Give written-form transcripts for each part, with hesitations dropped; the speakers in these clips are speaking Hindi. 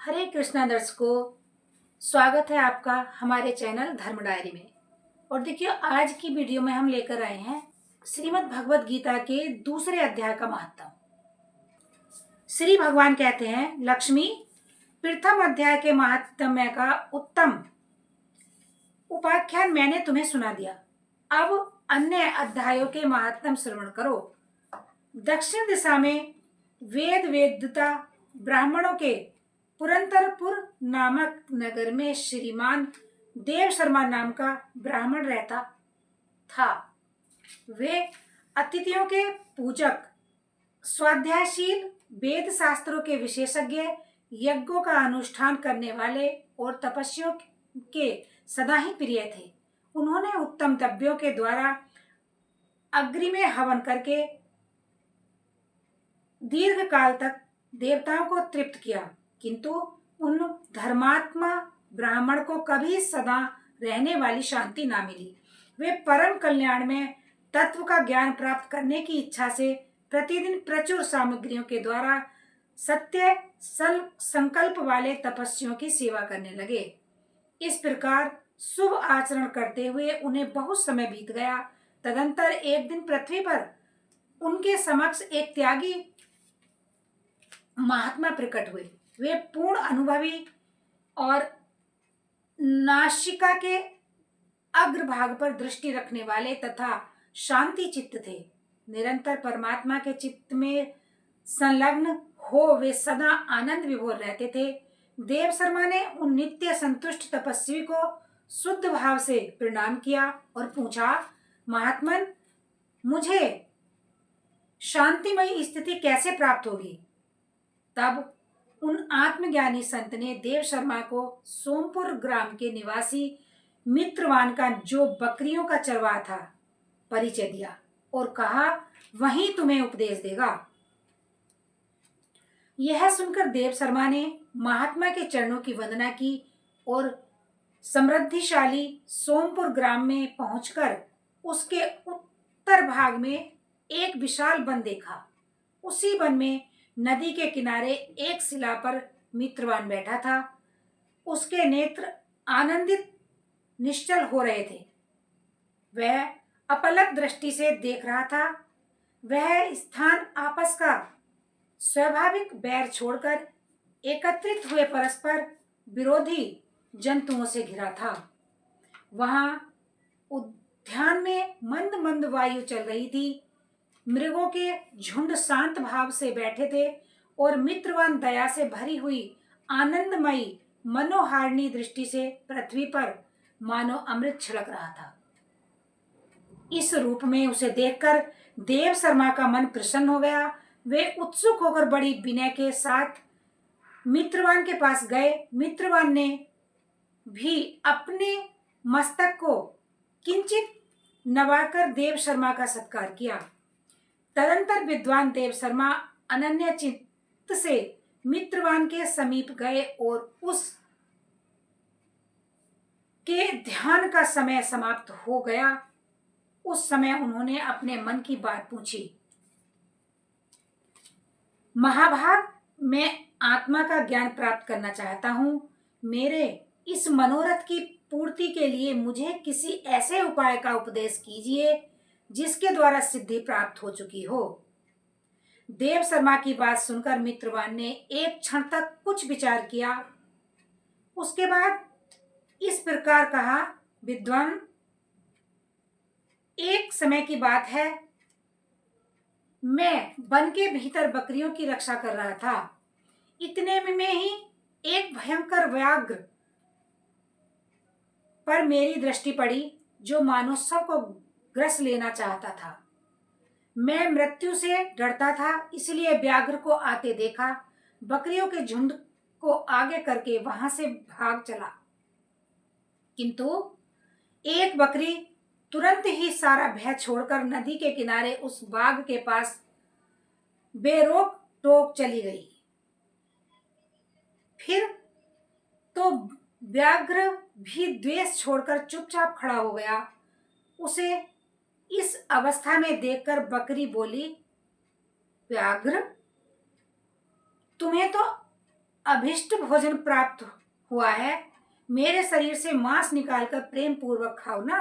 हरे कृष्णा दर्शकों, स्वागत है आपका हमारे चैनल धर्म डायरी में। और देखिए, आज की वीडियो में हम लेकर आए हैं श्रीमद् भगवत गीता के दूसरे अध्याय का महत्व। श्री भगवान कहते हैं, लक्ष्मी, प्रथम अध्याय के महात्म्य का उत्तम उपाख्यान मैंने तुम्हें सुना दिया। अब अन्य अध्यायों के महात्म श्रवण करो। दक्षिण दिशा में वेद वेदता ब्राह्मणों के पुरंतरपुर नामक नगर में श्रीमान देव शर्मा नाम का ब्राह्मण रहता था। वे अतिथियों के पूजक, स्वाध्यायशील, वेद शास्त्रों के विशेषज्ञ, यज्ञों का अनुष्ठान करने वाले और तपस्वियों के सदा ही प्रिय थे। उन्होंने उत्तम द्रव्यों के द्वारा अग्नि में हवन करके दीर्घ काल तक देवताओं को तृप्त किया, किंतु उन धर्मात्मा ब्राह्मण को कभी सदा रहने वाली शांति ना मिली। वे परम कल्याण में तत्व का ज्ञान प्राप्त करने की इच्छा से प्रतिदिन प्रचुर सामग्रियों के द्वारा सत्य संकल्प वाले तपस्वियों की सेवा करने लगे। इस प्रकार शुभ आचरण करते हुए उन्हें बहुत समय बीत गया। तदंतर एक दिन पृथ्वी पर उनके समक्ष एक त्यागी महात्मा प्रकट हुए। वे पूर्ण अनुभवी और नासिका के अग्रभाग पर दृष्टि रखने वाले तथा शांति चित्त थे। निरंतर परमात्मा के चित्त में संलग्न हो वे सदा आनंद विभोर रहते थे। देव शर्मा ने उन नित्य संतुष्ट तपस्वी को शुद्ध भाव से प्रणाम किया और पूछा, महात्मन, मुझे शांतिमयी स्थिति कैसे प्राप्त होगी? तब उन आत्मज्ञानी संत ने देव शर्मा को सोमपुर ग्राम के निवासी मित्रवान का, जो बकरियों का चरवाहा था, परिचय दिया और कहा, वहीं तुम्हें उपदेश देगा। यह सुनकर देव शर्मा ने महात्मा के चरणों की वंदना की और समृद्धिशाली सोमपुर ग्राम में पहुंचकर उसके उत्तर भाग में एक विशाल वन देखा। उसी वन में नदी के किनारे एक शिला पर मित्रवान बैठा था। उसके नेत्र आनंदित निश्चल हो रहे थे। वह अपलक दृष्टि से देख रहा था। वह स्थान आपस का स्वाभाविक बैर छोड़कर एकत्रित हुए परस्पर विरोधी जंतुओं से घिरा था। वहां उद्यान में मंद मंद वायु चल रही थी। मृगों के झुंड शांत भाव से बैठे थे और मित्रवान दया से भरी हुई आनंदमयी मनोहारिणी दृष्टि से पृथ्वी पर मानो अमृत छिड़क रहा था। इस रूप में उसे देखकर देव शर्मा का मन प्रसन्न हो गया। वे उत्सुक होकर बड़ी विनय के साथ मित्रवान के पास गए। मित्रवान ने भी अपने मस्तक को किंचित नवाकर देव शर्मा का सत्कार किया। तदंतर विद्वान देव शर्मा अनन्य चित्त से मित्रवान के समीप गए और उस के ध्यान का समय समाप्त हो गया। उस समय उन्होंने अपने मन की बात पूछी। महाभाग, मैं आत्मा का ज्ञान प्राप्त करना चाहता हूँ। मेरे इस मनोरथ की पूर्ति के लिए मुझे किसी ऐसे उपाय का उपदेश कीजिए जिसके द्वारा सिद्धि प्राप्त हो चुकी हो। देव शर्मा की बात सुनकर मित्रवान ने एक क्षण तक कुछ विचार किया। उसके बाद इस प्रकार कहा, विद्वान, एक समय की बात है, मैं वन के भीतर बकरियों की रक्षा कर रहा था। इतने में ही एक भयंकर व्याघ्र पर मेरी दृष्टि पड़ी, जो मानो सबको ग्रस लेना चाहता था। मैं मृत्यु से डरता था, इसलिए व्याघ्र को आते देखा, बकरियों के झुंड को आगे करके वहां से भाग चला। किंतु एक बकरी तुरंत ही सारा भय छोड़कर नदी के किनारे उस बाघ के पास बेरोक टोक चली गई। फिर तो व्याघ्र भी द्वेष छोड़कर चुपचाप खड़ा हो गया। उसे इस अवस्था में देखकर बकरी बोली, व्याघ्र, तुम्हें तो अभिष्ट भोजन प्राप्त हुआ है, मेरे शरीर से मांस निकालकर प्रेम पूर्वक खाओ ना।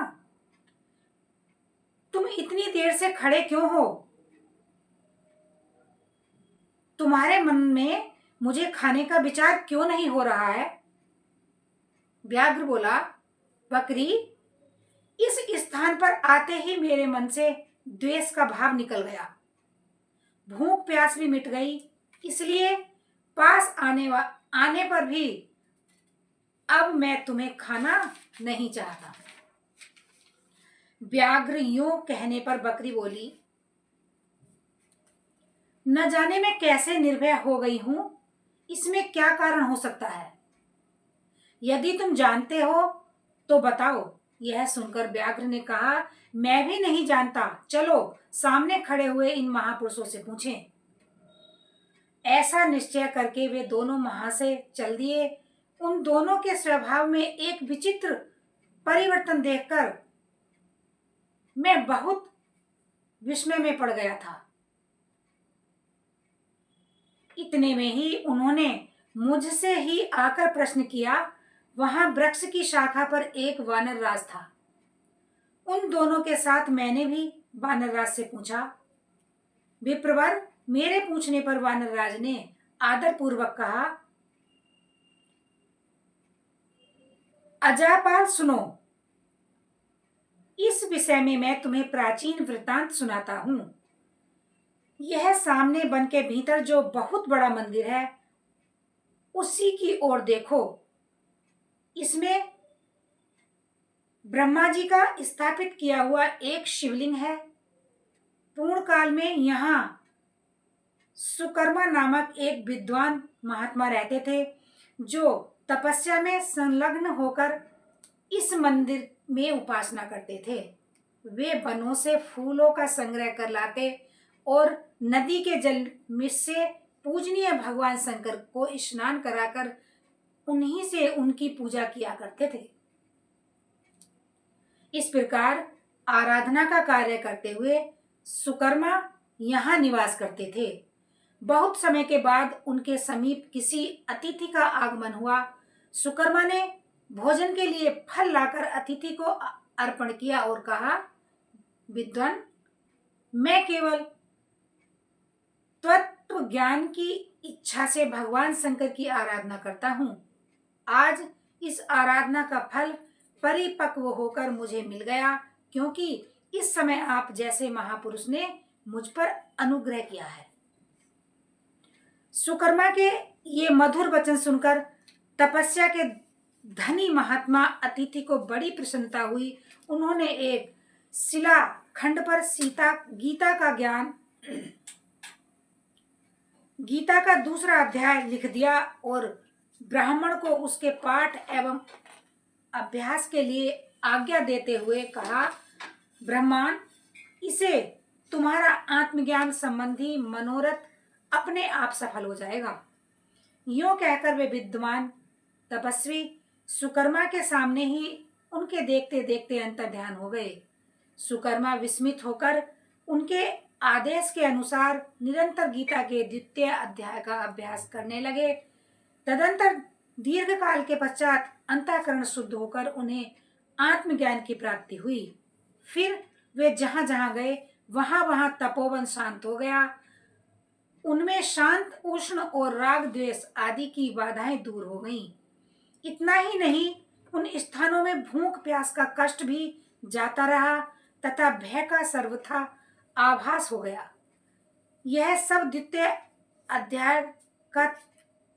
तुम इतनी देर से खड़े क्यों हो? तुम्हारे मन में मुझे खाने का विचार क्यों नहीं हो रहा है? व्याघ्र बोला, बकरी, इस स्थान पर आते ही मेरे मन से द्वेष का भाव निकल गया, भूख प्यास भी मिट गई, इसलिए पास आने पर भी अब मैं तुम्हें खाना नहीं चाहता। व्याघ्र यूं कहने पर बकरी बोली, न जाने मैं कैसे निर्भय हो गई हूं, इसमें क्या कारण हो सकता है? यदि तुम जानते हो तो बताओ। यह सुनकर व्याघ्र ने कहा, मैं भी नहीं जानता, चलो सामने खड़े हुए इन महापुरुषों से पूछें। ऐसा निश्चय करके वे दोनों वहां से चल दिए। उन दोनों के स्वभाव में एक विचित्र परिवर्तन देखकर मैं बहुत विस्मय में पड़ गया था। इतने में ही उन्होंने मुझसे ही आकर प्रश्न किया। वहां वृक्ष की शाखा पर एक वानर राज था। उन दोनों के साथ मैंने भी वानर राज से पूछा। विप्रवर, मेरे पूछने पर वानर राज ने आदर पूर्वक कहा, अजापाल सुनो, इस विषय में मैं तुम्हें प्राचीन वृतांत सुनाता हूं। यह सामने वन के भीतर जो बहुत बड़ा मंदिर है, उसी की ओर देखो। इसमें ब्रह्मा जी का स्थापित किया हुआ एक शिवलिंग है। पूर्ण काल में यहाँ सुकर्मा नामक एक विद्वान महात्मा रहते थे, जो तपस्या में संलग्न होकर इस मंदिर में उपासना करते थे। वे वनों से फूलों का संग्रह कर लाते और नदी के जल में से पूजनीय भगवान शंकर को स्नान कराकर उन्हीं से उनकी पूजा किया करते थे। इस प्रकार आराधना का कार्य करते हुए सुकर्मा यहाँ निवास करते थे। बहुत समय के बाद उनके समीप किसी अतिथि का आगमन हुआ। सुकर्मा ने भोजन के लिए फल लाकर अतिथि को अर्पण किया और कहा, विद्वान, मैं केवल तत्व ज्ञान की इच्छा से भगवान शंकर की आराधना करता हूँ। आज इस आराधना का फल परिपक्व होकर मुझे मिल गया, क्योंकि इस समय आप जैसे महापुरुष ने मुझ पर अनुग्रह किया है। सुकर्मा के ये मधुर वचन सुनकर तपस्या के धनी महात्मा अतिथि को बड़ी प्रसन्नता हुई। उन्होंने एक शिला खंड पर गीता का दूसरा अध्याय लिख दिया और ब्राह्मण को उसके पाठ एवं अभ्यास के लिए आज्ञा देते हुए कहा, ब्राह्मण, इसे तुम्हारा आत्मज्ञान संबंधी मनोरथ अपने आप सफल हो जाएगा। यूं कहकर वे विद्वान तपस्वी सुकर्मा के सामने ही उनके देखते देखते अंतर्ध्यान हो गए। सुकर्मा विस्मित होकर उनके आदेश के अनुसार निरंतर गीता के द्वितीय अध्याय का अभ्यास करने लगे। तदंतर दीर्घ काल के पश्चात अंतःकरण शुद्ध होकर उन्हें आत्मज्ञान की प्राप्ति हुई। फिर वे जहां जहां गए वहां वहां तपोवन शांत हो गया। उनमें शांत, उष्ण और राग द्वेष आदि की बाधाएं दूर हो गईं। इतना ही नहीं, उन स्थानों में भूख प्यास का कष्ट भी जाता रहा तथा भय का सर्वथा आभास हो गया। यह सब द्वितीय अध्याय का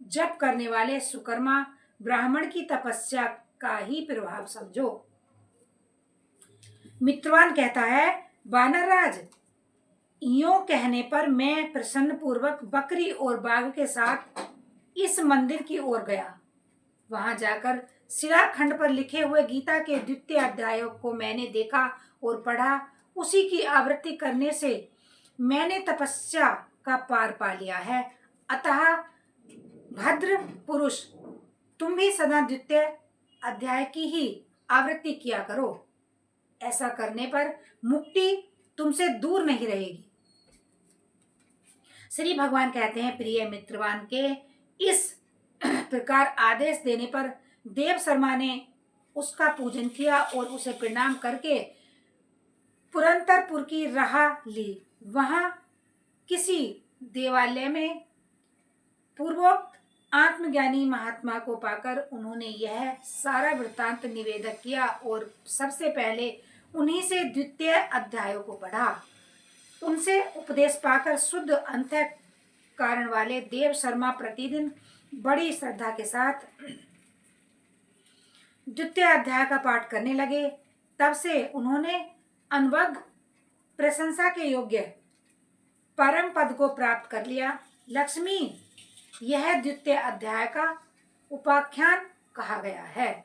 जप करने वाले सुकर्मा ब्राह्मण की तपस्या का ही प्रभाव समझो। मित्रवान कहता है, वानरराज, यूं कहने पर मैं प्रसन्न पूर्वक बकरी और बाघ के साथ इस मंदिर की ओर गया। वहां जाकर शिलाखंड पर लिखे हुए गीता के द्वितीय अध्याय को मैंने देखा और पढ़ा। उसी की आवृत्ति करने से मैंने तपस्या का पार पा लिया है। अतः भद्र पुरुष, तुम भी सदा द्वितीय अध्याय की ही आवृत्ति किया करो। ऐसा करने पर मुक्ति तुमसे दूर नहीं रहेगी। श्री भगवान कहते हैं, प्रिय मित्रवान के इस प्रकार आदेश देने पर देव शर्मा ने उसका पूजन किया और उसे प्रणाम करके पुरंदरपुर की राह ली। वहां किसी देवालय में पूर्वोक्त आत्मज्ञानी महात्मा को पाकर उन्होंने यह सारा वृत्तांत निवेदक किया और सबसे पहले उन्हीं से द्वितीय अध्यायों को पढ़ा। उनसे उपदेश पाकर शुद्ध अंतःकरण वाले देव शर्मा प्रतिदिन बड़ी श्रद्धा के साथ द्वितीय अध्याय का पाठ करने लगे। तब से उन्होंने अनवग प्रशंसा के योग्य परम पद को प्राप्त कर लिया। लक्ष्मी यह द्वितीय अध्याय का उपाख्यान कहा गया है।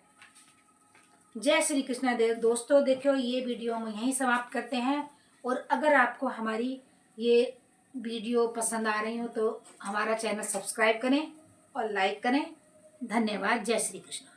जय श्री कृष्ण दोस्तों, देखो ये वीडियो हम यहीं समाप्त करते हैं। और अगर आपको हमारी ये वीडियो पसंद आ रही हो तो हमारा चैनल सब्सक्राइब करें और लाइक करें। धन्यवाद। जय श्री कृष्ण।